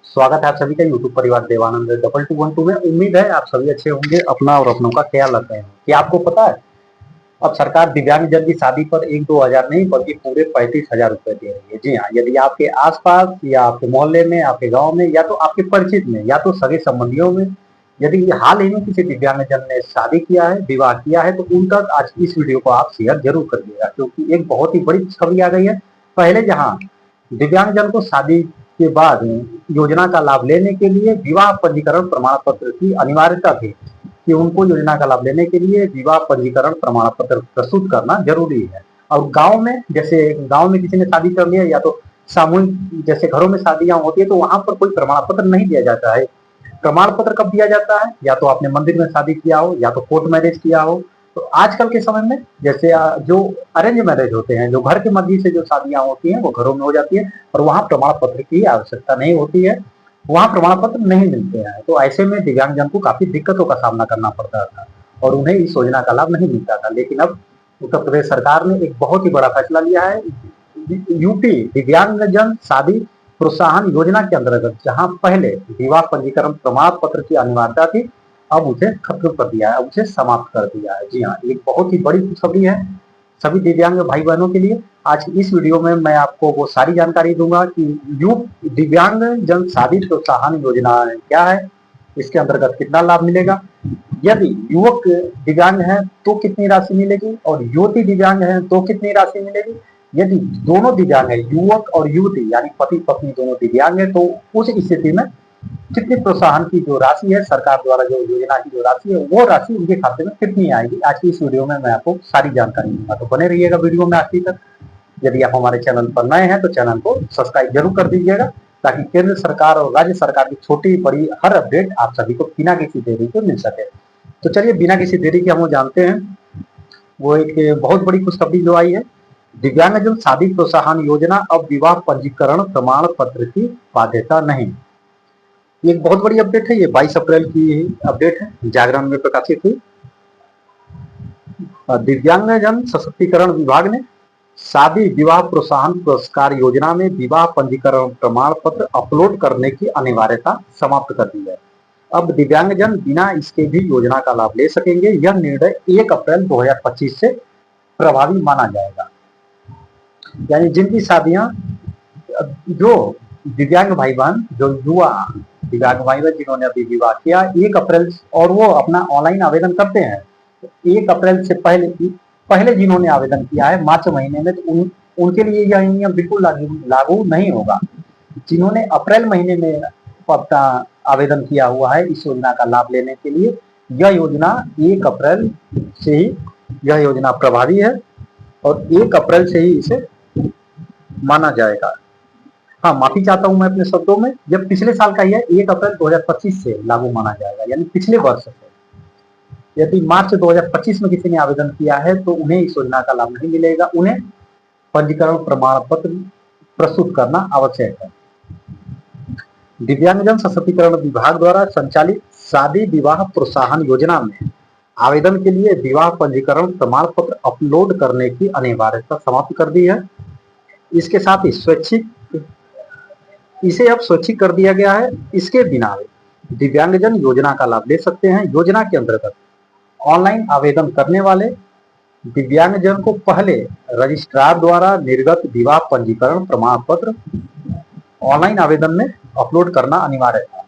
स्वागत है आप सभी का यूट्यूब परिवार देवानंद 2212 में। उम्मीद है आप सभी अच्छे होंगे, अपना और अपनों का ख्याल रख रहे हैं। क्या आपको पता है, अब सरकार दिव्यांग जन की शादी पर 1-2 हजार नहीं बल्कि पूरे 35,000 रुपए दे रही है। जी हाँ, यदि आपके आसपास या आपके मोहल्ले में, आपके गांव में या तो आपके परिचित में या तो सगे संबंधियों में यदि हाल ही में किसी दिव्यांग जन ने शादी किया है, विवाह किया है, तो उन तक आज इस वीडियो को आप शेयर जरूर करिएगा, क्योंकि एक बहुत ही बड़ी खुशखबरी आ गई है। पहले जहाँ दिव्यांगजन को शादी के बाद योजना का लाभ लेने के लिए विवाह पंजीकरण प्रमाण पत्र की अनिवार्यता थी कि उनको योजना का लाभ लेने के लिए विवाह पंजीकरण प्रमाण पत्र प्रस्तुत करना जरूरी है। और गांव में, जैसे गांव में किसी ने शादी कर लिया या तो सामूहिक जैसे घरों में शादियां होती है, तो वहां पर कोई प्रमाण पत्र नहीं दिया जाता है। प्रमाण पत्र कब दिया जाता है? या तो आपने मंदिर में शादी किया हो या तो कोर्ट मैरिज किया हो। तो आजकल के समय में जैसे जो अरेंज मैरिज होते हैं, जो घर के मर्जी से जो शादियां होती हैं वो घरों में हो जाती है और वहां प्रमाण पत्र की आवश्यकता नहीं होती है, वहां प्रमाण पत्र नहीं मिलते हैं। तो ऐसे में दिव्यांगजन को काफी दिक्कतों का सामना करना पड़ता था और उन्हें इस योजना का लाभ नहीं मिलता था। लेकिन अब उत्तर प्रदेश सरकार ने एक बहुत ही बड़ा फैसला लिया है। यूपी दिव्यांगजन शादी प्रोत्साहन योजना के अंतर्गत जहां पहले विवाह पंजीकरण प्रमाण पत्र की अनिवार्यता थी, अब उसे खत्म कर दिया है, अब उसे समाप्त कर दिया है। जी हाँ, एक बहुत ही बड़ी खुशखबरी है सभी दिव्यांग भाई बहनों के लिए। आज इस वीडियो में मैं आपको वो सारी जानकारी दूंगा कि दिव्यांग जन शादी प्रोत्साहन योजना क्या है, इसके अंतर्गत कितना लाभ मिलेगा, यदि युवक दिव्यांग है तो कितनी राशि मिलेगी और युवती दिव्यांग है तो कितनी राशि मिलेगी, यदि दोनों दिव्यांग है, युवक और युवती यानी पति पत्नी दोनों दिव्यांग है, तो उस स्थिति में कितनी प्रोत्साहन की जो राशि है, सरकार द्वारा जो योजना की जो राशि है, वो राशि उनके खाते में कितनी आएगी, आज की इस वीडियो में मैं आपको सारी जानकारी दूंगा। तो बने रहिएगा वीडियो में आखिर तक। यदि आप हमारे चैनल पर नए हैं तो चैनल को सब्सक्राइब जरूर कर दीजिएगा, ताकि केंद्र सरकार और राज्य सरकार की छोटी बड़ी हर अपडेट आप सभी को बिना किसी देरी के मिल सके। तो चलिए बिना किसी देरी के हम जानते हैं वो एक बहुत बड़ी खुशखबरी जो आई है। दिव्यांगजन शादी प्रोत्साहन योजना, अब विवाह पंजीकरण प्रमाण पत्र की बाध्यता नहीं। ये एक बहुत बड़ी अपडेट है, ये 22 अप्रैल की अपडेट है, जागरण में प्रकाशित हुई। दिव्यांगजन सशक्तिकरण विभाग ने शादी विवाह प्रोत्साहन पुरस्कार योजना में विवाह पंजीकरण प्रमाण पत्र अपलोड करने की अनिवार्यता समाप्त कर दी है। अब दिव्यांगजन बिना इसके भी योजना का लाभ ले सकेंगे। यह निर्णय 1 अप्रैल 2025 से प्रभावी माना जाएगा। यानी जिनकी शादियां, जो दिव्यांग भाई बहन, जो युवा दिव्यांग भाई बहन जिन्होंने अभी विवाह किया 1 अप्रैल और वो अपना ऑनलाइन आवेदन करते हैं, 1 अप्रैल से पहले जिन्होंने आवेदन किया है मार्च महीने में, तो उनके लिए यह नियम बिल्कुल लागू नहीं होगा। जिन्होंने अप्रैल महीने में अपना आवेदन किया हुआ है इस योजना का लाभ लेने के लिए, यह योजना 1 अप्रैल से ही यह योजना प्रभावी है और 1 अप्रैल से ही इसे माना जाएगा। हाँ, माफी चाहता हूं मैं अपने शब्दों में, जब पिछले साल का ही है, 1 अप्रैल 2025 से लागू माना जाएगा, यानी पिछले वर्ष से। यदि मार्च 2025 में किसी ने आवेदन किया है तो उन्हें इस योजना का लाभ नहीं मिलेगा, उन्हें पंजीकरण प्रमाण पत्र प्रस्तुत करना आवश्यक है। दिव्यांगजन सशक्तिकरण विभाग द्वारा संचालित शादी विवाह प्रोत्साहन योजना में आवेदन के लिए विवाह पंजीकरण प्रमाण पत्र अपलोड करने की अनिवार्यता समाप्त कर दी है। इसके साथ ही इसे अब स्वैच्छिक कर दिया गया है। इसके बिना दिव्यांगजन योजना का लाभ ले सकते हैं। योजना के अंतर्गत ऑनलाइन आवेदन करने वाले दिव्यांगजन को पहले रजिस्ट्रार द्वारा निर्गत विवाह पंजीकरण प्रमाण पत्र ऑनलाइन आवेदन में अपलोड करना अनिवार्य था।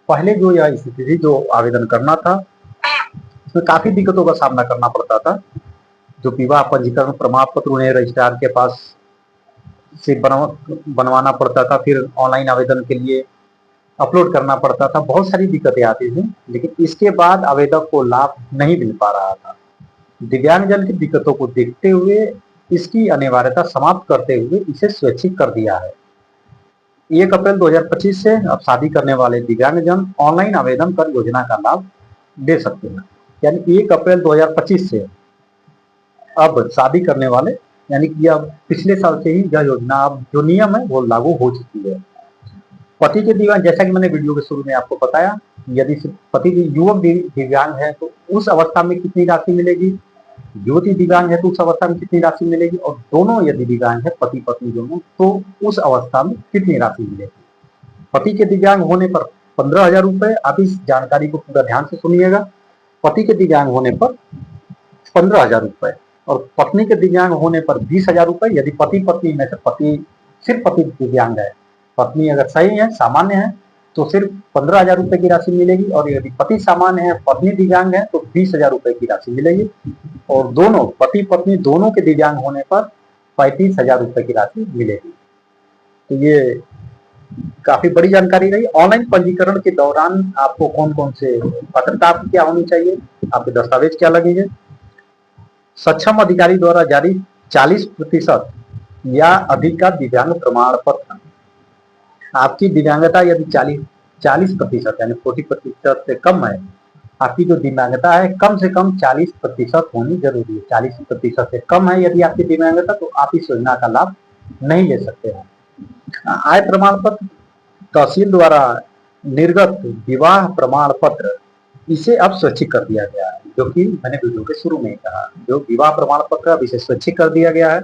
पहले जो यह स्थिति थी, जो आवेदन करना था उसमें काफी दिक्कतों का सामना करना पड़ता था। जो विवाह पंजीकरण प्रमाण पत्र उन्हें रजिस्ट्रार के पास से बनवाना पड़ता था, फिर ऑनलाइन आवेदन के लिए अपलोड करना पड़ता था, बहुत सारी दिक्कतें आती थी। लेकिन इसके बाद आवेदक को लाभ नहीं मिल पा रहा था। दिव्यांगजन की दिक्कतों को देखते हुए इसकी अनिवार्यता समाप्त करते हुए इसे स्वैच्छिक कर दिया है। 1 अप्रैल 2025 से अब शादी करने वाले दिव्यांगजन ऑनलाइन आवेदन कर योजना का लाभ ले सकते हैं। यानी 1 अप्रैल 2025 से अब शादी करने वाले, यानी कि अब पिछले साल से ही यह योजना, अब जो नियम है वो लागू हो चुकी है। पति के दिव्यांग, जैसा कि मैंने वीडियो के शुरू में आपको बताया, यदि पति युवक दिव्यांग है तो उस अवस्था में कितनी राशि मिलेगी, युवती दिव्यांग है तो उस अवस्था में कितनी राशि मिलेगी, और दोनों यदि दिव्यांग है, पति पत्नी दोनों, तो उस अवस्था में कितनी राशि मिलेगी। पति के दिव्यांग होने पर 15,000 रुपए। आप इस जानकारी को पूरा ध्यान से सुनिएगा। पति के दिव्यांग होने पर 15,000 रुपए और पत्नी के दिव्यांग होने पर 20,000 रुपए। यदि पति पत्नी में से सिर्फ पति दिव्यांग है, पत्नी अगर सही है, सामान्य है, तो सिर्फ 15,000 रुपए की राशि मिलेगी, और यदि पति सामान्य है, पत्नी दिव्यांग है, तो 20,000 रुपए की राशि मिलेगी। और दोनों पति पत्नी दोनों के दिव्यांग होने पर 35,000 रुपए की राशि मिलेगी। तो ये काफी बड़ी जानकारी रही। ऑनलाइन पंजीकरण के दौरान आपको कौन कौन से पात्रता आपकी क्या होनी चाहिए, आपके दस्तावेज क्या लगेंगे। सक्षम अधिकारी द्वारा जारी 40% या अधिक का दिव्यांग प्रमाण पत्र। आपकी दिव्यांगता यदि 40% यानी 40% से कम है, आपकी जो दिव्यांगता है कम से कम 40% होनी जरूरी है। 40% से कम है यदि आपकी दिव्यांगता, तो आप इस योजना का लाभ नहीं ले सकते हैं। आय प्रमाण पत्र, तहसील द्वारा निर्गत विवाह प्रमाण पत्र, इसे अब स्वैच्छिक कर दिया गया है, जो कि मैंने वीडियो के शुरू में ही कहा। जो विवाह प्रमाण पत्र अब इसे स्वैच्छिक कर दिया गया है।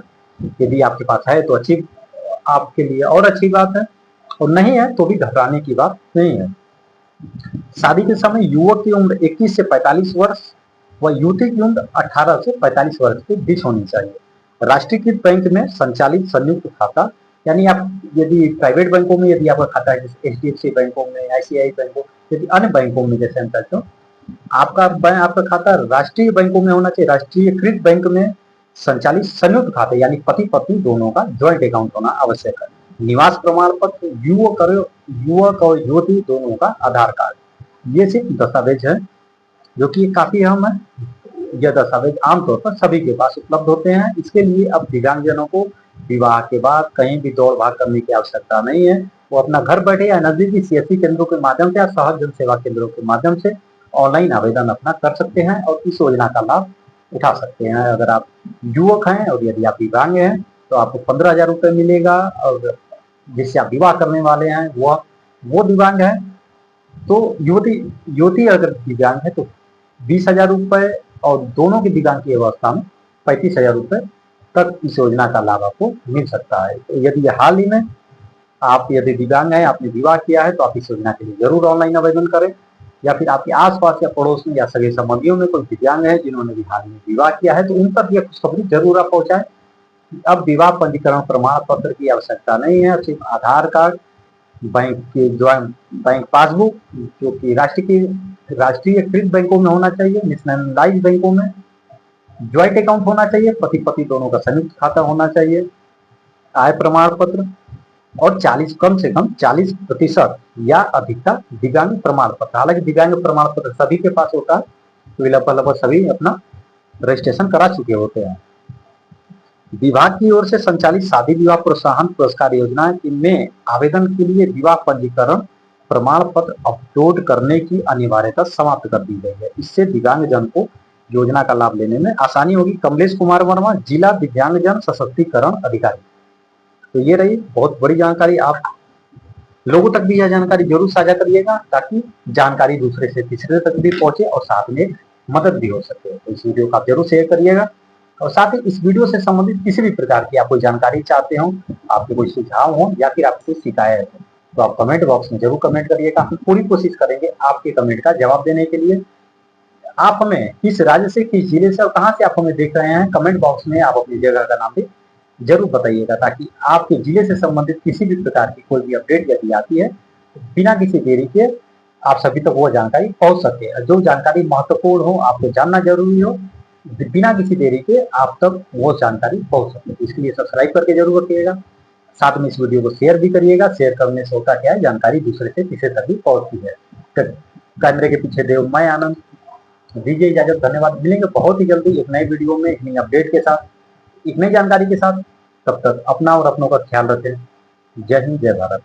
यदि आपके पास है तो अच्छी, आपके लिए और अच्छी बात है, और नहीं है तो भी घबराने की बात नहीं है। शादी के समय युवक की उम्र 21 से 45 वर्ष व युवती की उम्र 18 से 45 वर्ष के बीच होनी चाहिए। राष्ट्रीयकृत बैंक में संचालित संयुक्त खाता, यानी आप यदि प्राइवेट बैंकों में यदि आपका खाता है, जैसे HDFC बैंकों में, ICICI बैंकों, यदि अन्य बैंकों में जैसे हम कहते हो, आपका खाता राष्ट्रीय बैंकों में होना चाहिए। राष्ट्रीयकृत बैंक में संचालित संयुक्त खाते यानी पति पत्नी दोनों का ज्वाइंट अकाउंट होना आवश्यक है। निवास प्रमाण पत्र, युवक और युवती दोनों का आधार कार्ड, ये सिर्फ दस्तावेज है जो कि काफी अहम है। यह दस्तावेज आमतौर पर सभी के पास उपलब्ध होते हैं। इसके लिए अब दिव्यांगजनों को विवाह के बाद कहीं भी दौड़ भाग करने की आवश्यकता नहीं है। वो अपना घर बैठे या नजदीकी CSC केंद्रों के माध्यम से या सहज जन सेवा केंद्रों के माध्यम से ऑनलाइन आवेदन अपना कर सकते हैं और इस योजना का लाभ उठा सकते हैं। अगर आप युवक हैं और यदि आप दिव्यांग हैं तो आपको 15,000 रुपए मिलेगा, और जिससे आप विवाह करने वाले हैं वो दिव्यांग है तो युवती अगर दिव्यांग है तो 20,000 रुपए, और दोनों की दिव्यांग की अवस्था में 35,000 रुपए तक इस योजना का लाभ आपको मिल सकता है। तो यदि हाल ही में आप यदि दिव्यांग हैं, आपने विवाह किया है, तो आप इस योजना के लिए जरूर ऑनलाइन आवेदन करें, या फिर आपके आसपास या पड़ोस में या सगे संबंधियों में कोई दिव्यांग है जिन्होंने भी हाल में विवाह किया है, तो उन तक यह खुशखबरी जरूर आप पहुंचाएं। अब विवाह पंजीकरण प्रमाण पत्र की आवश्यकता नहीं है, सिर्फ आधार कार्ड, बैंक पासबुक, जो कि राष्ट्रीयकृत बैंकों में होना चाहिए, नेशनलाइज बैंकों में ज्वाइंट अकाउंट होना चाहिए, पति पत्नी दोनों का संयुक्त खाता होना चाहिए, आय प्रमाण पत्र, और 40 कम से कम 40% या अधिकता दिव्यांग प्रमाण पत्र। हालांकि दिव्यांग प्रमाण पत्र सभी के पास होता है, तो लगभग सभी अपना रजिस्ट्रेशन करा चुके होते हैं। विभाग की ओर से संचालित शादी विवाह प्रोत्साहन पुरस्कार योजना, इनमें आवेदन के लिए विवाह पंजीकरण प्रमाण पत्र अपलोड करने की अनिवार्यता समाप्त कर दी गई है। इससे दिव्यांगजन को योजना का लाभ लेने में आसानी होगी। कमलेश कुमार वर्मा, जिला दिव्यांगजन सशक्तिकरण अधिकारी। तो ये रही बहुत बड़ी जानकारी। आप लोगों तक भी यह जानकारी जरूर साझा करिएगा, ताकि जानकारी दूसरे से तीसरे तक भी पहुंचे और साथ में मदद भी हो सके। तो इस वीडियो को आप जरूर शेयर करिएगा, और साथ ही इस वीडियो से संबंधित किसी भी प्रकार की आप कोई जानकारी चाहते हो, आपके कोई सुझाव हो या फिर आपको कोई शिकायत हो, तो आप कमेंट बॉक्स में जरूर कमेंट करिएगा। हम पूरी कोशिश करेंगे आपके कमेंट का जवाब देने के लिए। आप हमें किस राज्य से, किस जिले से और कहाँ से आप हमें देख रहे हैं, कमेंट बॉक्स में आप अपनी जगह का नाम भी जरूर बताइएगा, ताकि आपके जिले से संबंधित किसी भी प्रकार की कोई भी अपडेट यदि आती है तो बिना किसी देरी के आप सभी तक वो जानकारी पहुंच सके। जो जानकारी महत्वपूर्ण हो, आपको जानना जरूरी हो, बिना किसी देरी के आप तक वो जानकारी पहुंच सके। इसके लिए सब्सक्राइब करके जरूर रखिएगा। साथ में इस वीडियो को शेयर भी करिएगा। शेयर करने से होता क्या है, जानकारी दूसरे से तीसरे तक भी पहुंचती है। कैमरे के पीछे देव मैं आनंद, दीजिए इजाजत, धन्यवाद। मिलेंगे बहुत ही जल्दी एक नए वीडियो में, एक नई अपडेट के साथ, एक नई जानकारी के साथ। तब तक अपना और अपनों का ख्याल रखें। जय हिंद, जय भारत।